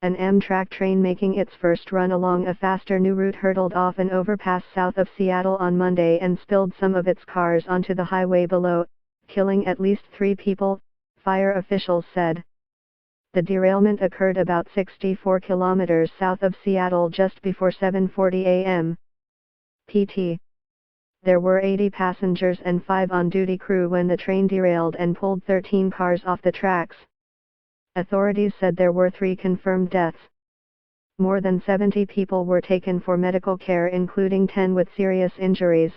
An Amtrak train making its first run along a faster new route hurtled off an overpass south of Seattle on Monday and spilled some of its cars onto the highway below, killing at least 3 people, fire officials said. The derailment occurred about 64 kilometers south of Seattle just before 7:40 a.m. PT. There were 80 passengers and 5 on-duty crew when the train derailed and pulled 13 cars off the tracks. Authorities said there were 3 confirmed deaths. More than 70 people were taken for medical care, including 10 with serious injuries.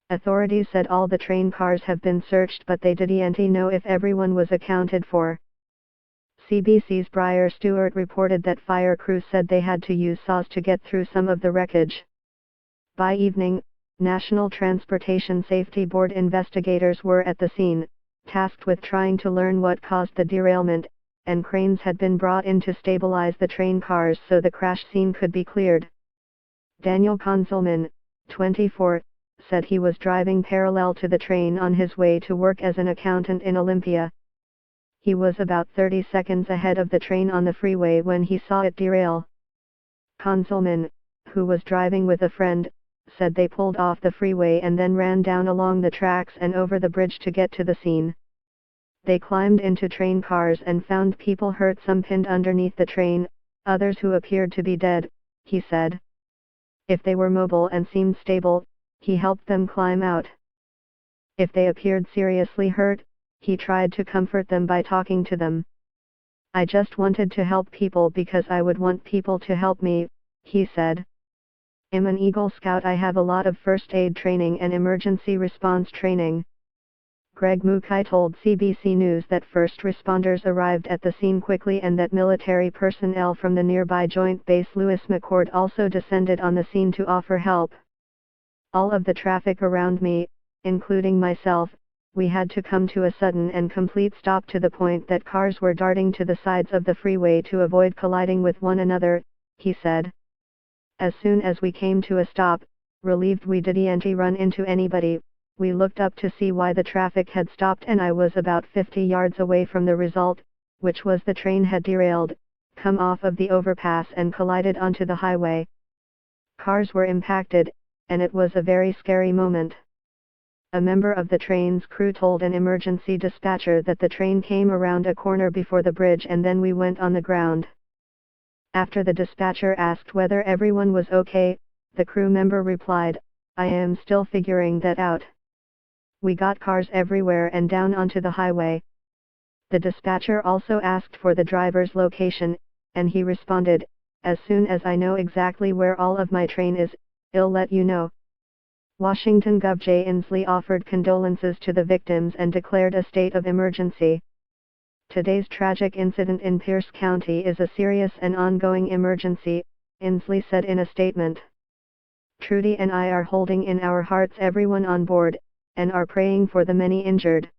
Authorities said all the train cars have been searched, but they didn't know if everyone was accounted for. CBC's Briar Stewart reported that fire crews said they had to use saws to get through some of the wreckage. By evening, National Transportation Safety Board investigators were at the scene, tasked with trying to learn what caused the derailment, and cranes had been brought in to stabilize the train cars so the crash scene could be cleared. Daniel Consulman, 24, said he was driving parallel to the train on his way to work as an accountant in Olympia. He was about 30 seconds ahead of the train on the freeway when he saw it derail. Consulman, who was driving with a friend, said they pulled off the freeway and then ran down along the tracks and over the bridge to get to the scene. They climbed into train cars and found people hurt, some pinned underneath the train, others who appeared to be dead, he said. If they were mobile and seemed stable, he helped them climb out. If they appeared seriously hurt, he tried to comfort them by talking to them. I just wanted to help people because I would want people to help me, he said. I'm an Eagle Scout. I have a lot of first aid training and emergency response training. Greg Mukhai told CBC News that first responders arrived at the scene quickly and that military personnel from the nearby Joint Base Lewis McChord also descended on the scene to offer help. All of the traffic around me, including myself, we had to come to a sudden and complete stop to the point that cars were darting to the sides of the freeway to avoid colliding with one another, he said. As soon as we came to a stop, relieved we didn't run into anybody, we looked up to see why the traffic had stopped, and I was about 50 yards away from the result, which was the train had derailed, come off of the overpass and collided onto the highway. Cars were impacted, and it was a very scary moment. A member of the train's crew told an emergency dispatcher that the train came around a corner before the bridge and then we went on the ground. After the dispatcher asked whether everyone was okay, the crew member replied, I am still figuring that out. We got cars everywhere and down onto the highway. The dispatcher also asked for the driver's location, and he responded, as soon as I know exactly where all of my train is, I'll let you know. Washington Gov. Jay Inslee offered condolences to the victims and declared a state of emergency. Today's tragic incident in Pierce County is a serious and ongoing emergency, Inslee said in a statement. Trudy and I are holding in our hearts everyone on board, and are praying for the many injured.